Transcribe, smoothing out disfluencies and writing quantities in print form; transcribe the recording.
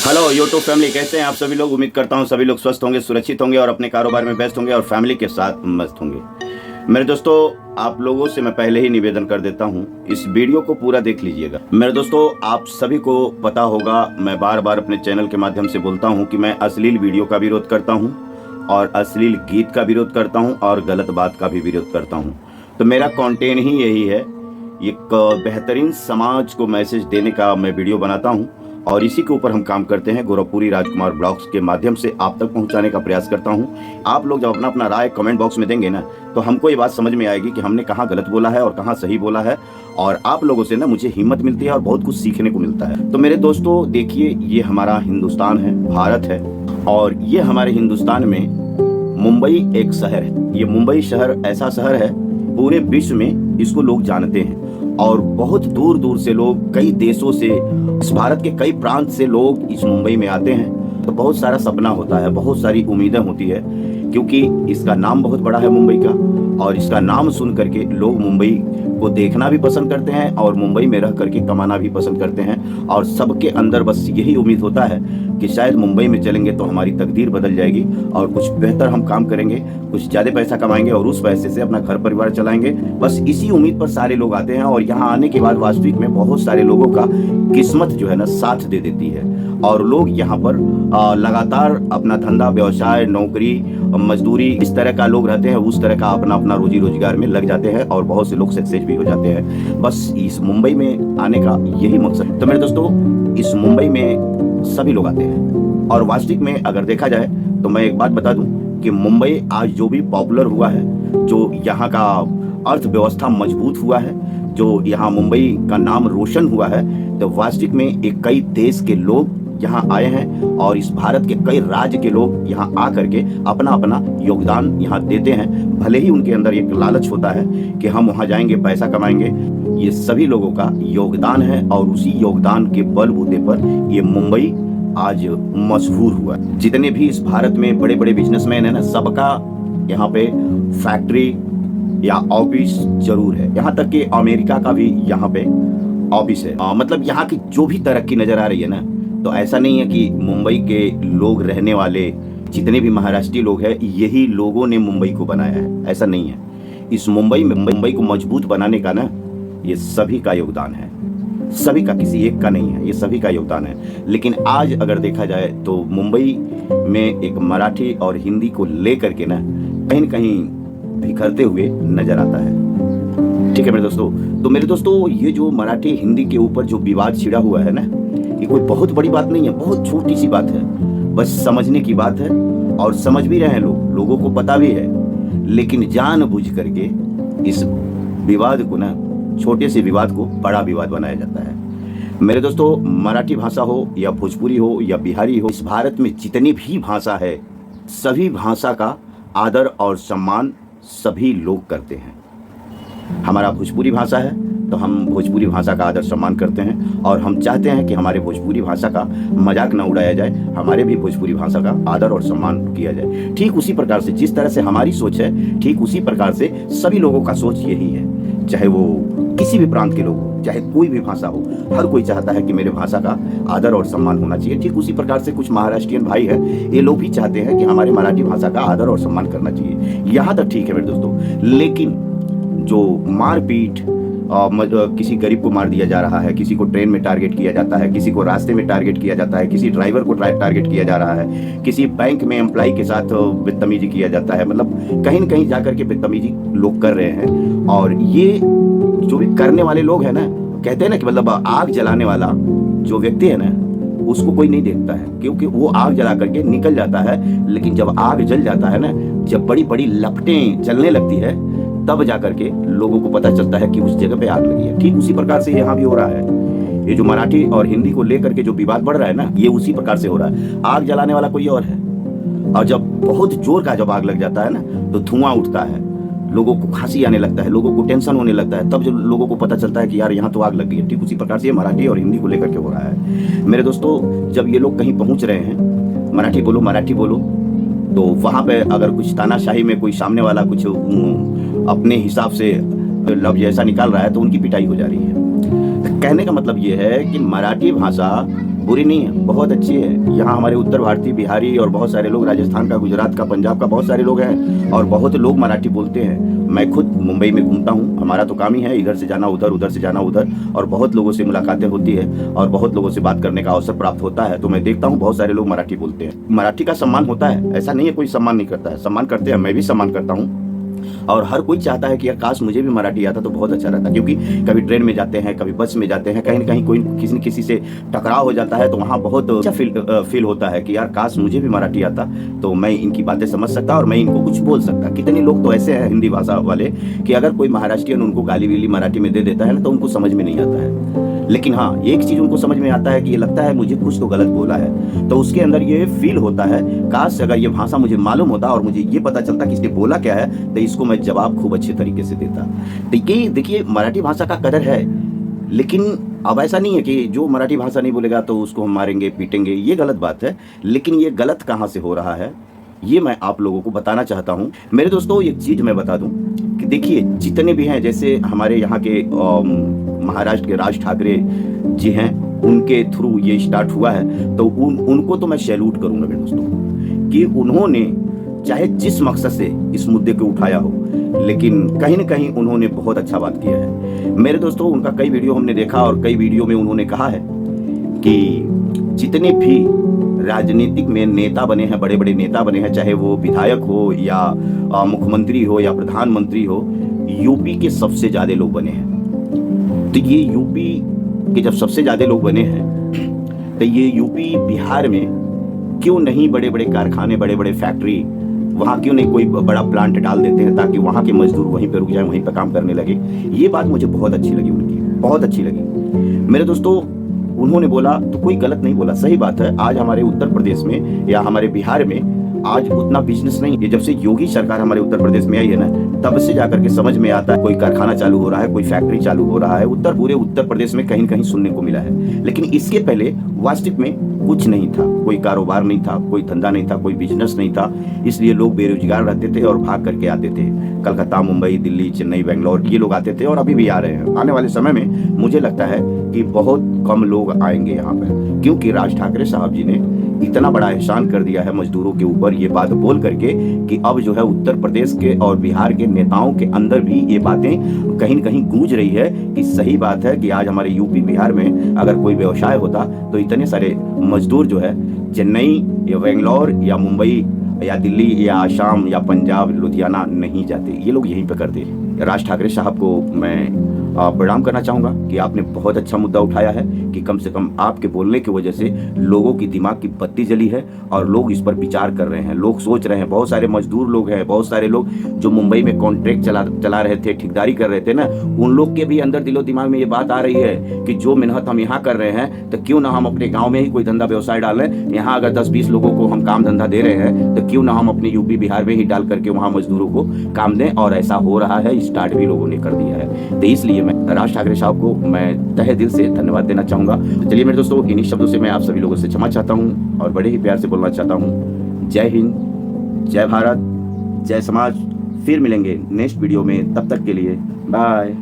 Hello YouTube family, कैसे हैं आप सभी लोग। उम्मीद करता हूं सभी लोग स्वस्थ होंगे, सुरक्षित होंगे और अपने कारोबार में व्यस्त होंगे और फैमिली के साथ मस्त होंगे। मेरे दोस्तों, आप लोगों से मैं पहले ही निवेदन कर देता हूं, इस वीडियो को पूरा देख लीजिएगा। मेरे दोस्तों, आप सभी को पता होगा, मैं बार बार अपने चैनल के माध्यम से बोलता हूं कि मैं अश्लील वीडियो का विरोध करता हूं और अश्लील गीत का विरोध करता हूं और गलत बात का भी विरोध करता हूं। तो मेरा कंटेंट ही यही है, एक बेहतरीन समाज को मैसेज देने का मैं वीडियो बनाता हूं और इसी के ऊपर हम काम करते हैं। गोरखपुरी राजकुमार ब्लॉग्स के माध्यम से आप तक पहुंचाने का प्रयास करता हूं। आप लोग जब अपना अपना राय कमेंट बॉक्स में देंगे ना, तो हमको ये बात समझ में आएगी कि हमने कहाँ गलत बोला है और कहाँ सही बोला है, और आप लोगों से ना मुझे हिम्मत मिलती है और बहुत कुछ सीखने को मिलता है। तो मेरे दोस्तों देखिए, ये हमारा हिंदुस्तान है, भारत है, और ये हमारे हिंदुस्तान में मुंबई एक शहर है। ये मुंबई शहर ऐसा शहर है, पूरे विश्व में इसको लोग जानते हैं और बहुत दूर दूर से लोग, कई देशों से, इस भारत के कई प्रांत से लोग इस मुंबई में आते हैं। तो बहुत सारा सपना होता है, बहुत सारी उम्मीदें होती है, क्योंकि इसका नाम बहुत बड़ा है मुंबई का, और इसका नाम सुन करके लोग मुंबई को देखना भी पसंद करते हैं और मुंबई में रह करके कमाना भी पसंद करते हैं। और सबके अंदर बस यही उम्मीद होता है कि शायद मुंबई में चलेंगे तो हमारी तकदीर बदल जाएगी और कुछ बेहतर हम काम करेंगे, कुछ ज़्यादा पैसा कमाएंगे और उस पैसे से अपना घर परिवार चलाएंगे। बस इसी उम्मीद पर सारे लोग आते हैं और यहाँ आने के बाद वास्तविक में बहुत सारे लोगों का किस्मत जो है ना साथ दे देती है, और लोग यहाँ पर लगातार अपना धंधा, व्यवसाय, नौकरी, मजदूरी, इस तरह का लोग रहते हैं, उस तरह का अपना अपना रोजी रोजगार में लग जाते हैं और बहुत से लोग सक्सेस भी हो जाते हैं। बस इस मुंबई में आने का यही मकसद। तो मेरे दोस्तों, इस मुंबई में सभी लोग आते हैं और वास्तविक में अगर देखा जाए तो मैं एक बात बता दूं कि मुंबई आज जो भी पॉपुलर हुआ है, जो यहाँ का अर्थव्यवस्था मजबूत हुआ है, जो यहाँ मुंबई का नाम रोशन हुआ है, तो वास्तविक में एक कई देश के लोग यहाँ आए हैं और इस भारत के कई राज्य के लोग यहाँ आ करके अपना अपना योगदान यहाँ देते हैं। भले ही उनके अंदर एक लालच होता है कि हम वहाँ जाएंगे, पैसा कमाएंगे, ये सभी लोगों का योगदान है और उसी योगदान के बलबूते पर ये मुंबई आज मशहूर हुआ। जितने भी इस भारत में बड़े बड़े बिजनेसमैन है ना, सबका यहाँ पे फैक्ट्री या ऑफिस जरूर है। यहाँ तक कि अमेरिका का भी यहाँ पे ऑफिस है। मतलब यहाँ की जो भी तरक्की नजर आ रही है ना, तो ऐसा नहीं है कि मुंबई के लोग रहने वाले जितने भी महाराष्ट्रीय लोग हैं, यही लोगों ने मुंबई को बनाया है, ऐसा नहीं है। इस मुंबई को मजबूत बनाने का ना, ये सभी का योगदान है, सभी का, किसी एक का नहीं है, ये सभी का योगदान है। लेकिन आज अगर देखा जाए तो मुंबई में एक मराठी और हिंदी को लेकर के ना कहीं न कहीं बिखरते हुए नजर आता है। ठीक है मेरे दोस्तों। तो मेरे दोस्तों, ये जो मराठी हिंदी के ऊपर जो विवाद छिड़ा हुआ है ना, ये कोई बहुत बड़ी बात नहीं है, बहुत छोटी सी बात है, बस समझने की बात है और समझ भी रहे हैं लोगों को पता भी है, लेकिन जानबूझ करके इस विवाद को ना, छोटे से विवाद को बड़ा विवाद बनाया जाता है। मेरे दोस्तों, मराठी भाषा हो या भोजपुरी हो या बिहारी हो, इस भारत में जितनी भी भाषा है, सभी भाषा का आदर और सम्मान सभी लोग करते हैं। हमारा भोजपुरी भाषा है तो हम भोजपुरी भाषा का आदर सम्मान करते हैं और हम चाहते हैं कि हमारे भोजपुरी भाषा का मजाक न उड़ाया जाए, हमारे भी भोजपुरी भाषा का आदर और सम्मान किया जाए। ठीक उसी प्रकार से जिस तरह से हमारी सोच है, ठीक उसी प्रकार से सभी लोगों का सोच यही है, चाहे वो किसी भी प्रांत के लोग हो, चाहे कोई भी भाषा हो, हर कोई चाहता है कि मेरे भाषा का आदर और सम्मान होना चाहिए। ठीक उसी प्रकार से कुछ महाराष्ट्रियन भाई है, ये लोग भी चाहते हैं कि हमारे मराठी भाषा का आदर और सम्मान करना चाहिए। यहाँ तक ठीक है मेरे दोस्तों, लेकिन जो मारपीट, किसी गरीब को मार दिया जा रहा है, किसी को ट्रेन में टारगेट किया जाता है, किसी को रास्ते में टारगेट किया जाता है, किसी ड्राइवर को टारगेट किया जा रहा है, किसी बैंक में एम्प्लॉय के साथ बदतमीजी किया जाता है, मतलब कहीं न कहीं जाकर के बदतमीजी लोग कर रहे हैं। और ये जो भी करने वाले लोग हैं ना, कहते हैं ना कि मतलब आग जलाने वाला जो व्यक्ति है ना, उसको कोई नहीं देखता है, क्योंकि वो आग जला करके निकल जाता है। लेकिन जब आग जल जाता है ना, जब बड़ी बड़ी लपटें चलने लगती है, तब जाकर के लोगों को पता चलता है कि उस जगह पे आग लगी है। ठीक उसी प्रकार से यहाँ भी हो रहा है। ये जो मराठी और हिंदी को लेकर के जो विवाद बढ़ रहा है ना, ये उसी प्रकार से हो रहा है। आग जलाने वाला कोई और है, और जब बहुत जोर का जब आग लग जाता है ना, तो धुआं उठता है, लोगों को खांसी आने लगता है, लोगों को टेंशन होने लगता है, तब जो लोगों को पता चलता है कि यार यहाँ तो आग लग गई है। ठीक उसी प्रकार से मराठी और हिंदी को लेकर के हो रहा है। मेरे दोस्तों, जब ये लोग कहीं पहुंच रहे हैं, मराठी बोलो, तो वहाँ पे अगर कुछ तानाशाही में कोई सामने वाला कुछ अपने हिसाब से लफ्ज ऐसा निकाल रहा है, तो उनकी पिटाई हो जा रही है। कहने का मतलब ये है कि मराठी भाषा बुरी नहीं है, बहुत अच्छी है। यहाँ हमारे उत्तर भारतीय, बिहारी और बहुत सारे लोग, राजस्थान का, गुजरात का, पंजाब का बहुत सारे लोग हैं और बहुत लोग मराठी बोलते हैं। मैं खुद मुंबई में घूमता हूँ, हमारा तो काम ही है इधर से जाना उधर, उधर से जाना उधर, और बहुत लोगों से मुलाकातें होती है और बहुत लोगों से बात करने का अवसर प्राप्त होता है। तो मैं देखता हूँ बहुत सारे लोग मराठी बोलते हैं। मराठी का सम्मान होता है, ऐसा नहीं है कोई सम्मान नहीं करता है, सम्मान करते हैं, मैं भी सम्मान करता हूँ। और हर कोई चाहता है कि यार काश मुझे भी मराठी आता तो बहुत अच्छा रहता, क्योंकि कभी ट्रेन में जाते हैं, कभी बस में जाते हैं, कहीं ना कहीं कोई किसी न किसी से टकराव हो जाता है, तो वहाँ बहुत अच्छा फील होता है कि यार काश मुझे भी मराठी आता तो मैं इनकी बातें समझ सकता और मैं इनको कुछ बोल सकता। कितने लोग तो ऐसे हैं हिंदी भाषा वाले कि अगर कोई महाराष्ट्रियन उनको गाली वीली मराठी में दे देता है ना तो उनको समझ में नहीं आता है। लेकिन हाँ, एक चीज उनको समझ में आता है कि ये लगता है मुझे कुछ तो गलत बोला है, तो उसके अंदर ये फील होता है काश अगर ये भाषा मुझे मालूम होता और मुझे ये पता चलता कि इसने बोला क्या है तो इसको मैं जवाब खूब अच्छे तरीके से देता। देखिए मराठी भाषा का कदर है, लेकिन अब ऐसा नहीं है कि जो मराठी भाषा नहीं बोलेगा तो उसको हम मारेंगे पीटेंगे, ये गलत बात है। लेकिन ये गलत कहाँ से हो रहा है ये मैं आप लोगों को बताना चाहता हूँ। मेरे दोस्तों एक चीज मैं बता दूं कि देखिए जितने भी हैं, जैसे हमारे यहाँ के महाराष्ट्र के राज ठाकरे जी हैं, उनके थ्रू ये स्टार्ट हुआ है, तो उनको तो मैं सैल्यूट करूंगा मेरे दोस्तों कि उन्होंने चाहे जिस मकसद से इस मुद्दे को उठाया हो, लेकिन कहीं न कहीं उन्होंने बहुत अच्छा बात किया है। मेरे दोस्तों उनका कई वीडियो हमने देखा और कई वीडियो में उन्होंने कहा है कि जितने भी राजनीतिक में नेता बने हैं, बड़े बड़े नेता बने हैं, चाहे वो विधायक हो या मुख्यमंत्री हो या प्रधानमंत्री हो, यूपी के सबसे ज्यादा लोग बने हैं। तो ये यूपी के जब सबसे ज्यादा लोग बने हैं तो ये यूपी बिहार में क्यों नहीं बड़े बड़े कारखाने, बड़े बड़े फैक्ट्री, वहाँ क्यों नहीं कोई बड़ा प्लांट डाल देते हैं ताकि वहाँ के मजदूर वहीं पे रुक जाएं, वहीं पे काम करने लगे। ये बात मुझे बहुत अच्छी लगी उनकी, बहुत अच्छी लगी। मेरे दोस्तों उन्होंने बोला तो कोई गलत नहीं बोला, सही बात है। आज हमारे उत्तर प्रदेश में या हमारे बिहार में आज उतना बिजनेस नहीं है। जब से योगी सरकार हमारे उत्तर प्रदेश में आई है ना, तब से जाकर के समझ में आता है कोई कारखाना चालू हो रहा है, कोई फैक्ट्री चालू हो रहा है। पूरे उत्तर प्रदेश में कहीं कहीं सुनने को मिला है। लेकिन इसके पहले वास्तविक में कुछ नहीं था, कोई कारोबार नहीं था, कोई धंधा नहीं था, कोई बिजनेस नहीं था। इसलिए लोग बेरोजगार रहते थे और भाग करके आते थे। कलकत्ता, मुंबई, दिल्ली, चेन्नई, बेंगलोर ये लोग आते थे और अभी भी आ रहे हैं। आने वाले समय में मुझे लगता है कि बहुत कम लोग आएंगे यहाँ पर, क्योंकि राज ठाकरे साहब जी ने इतना बड़ा एहसान कर दिया है मजदूरों के ऊपर, ये बात बोल करके कि अब जो है उत्तर प्रदेश के और बिहार के नेताओं के अंदर भी ये बातें कहीं न कहीं गूंज रही है कि सही बात है कि आज हमारे यूपी बिहार में अगर कोई व्यवसाय होता तो इतने सारे मजदूर जो है चेन्नई या बेंगलोर या मुंबई या दिल्ली या आसाम या पंजाब, लुधियाना नहीं जाते, ये लोग यहीं पे करते। राज ठाकरे साहब को मैं प्रणाम करना चाहूँगा कि आपने बहुत अच्छा मुद्दा उठाया है कि कम से कम आपके बोलने की वजह से लोगों की दिमाग की बत्ती जली है और लोग इस पर विचार कर रहे हैं, लोग सोच रहे हैं। बहुत सारे मजदूर लोग हैं, बहुत सारे लोग जो मुंबई में कॉन्ट्रैक्ट चला रहे थे, ठेकेदारी कर रहे थे ना, उन लोग के भी अंदर दिलो दिमाग में ये बात आ रही है कि जो मेहनत हम यहाँ कर रहे हैं तो क्यों ना हम अपने गाँव में ही कोई धंधा व्यवसाय डालें। यहाँ अगर 10-20 लोगों को हम काम धंधा दे रहे हैं तो क्यों ना हम अपने यूपी बिहार में ही डाल करके वहाँ मजदूरों को काम दें। और ऐसा हो रहा है, स्टार्ट भी लोगों ने कर दिया है। तो इसलिए मैं राज ठाकरे साहब को मैं तहे दिल से धन्यवाद देना चाहूंगा। तो चलिए मेरे दोस्तों, इन्हीं शब्दों से मैं आप सभी लोगों से क्षमा चाहता हूं और बड़े ही प्यार से बोलना चाहता हूं, जय हिंद, जय भारत, जय समाज। फिर मिलेंगे नेक्स्ट वीडियो में, तब तक के लिए बाय।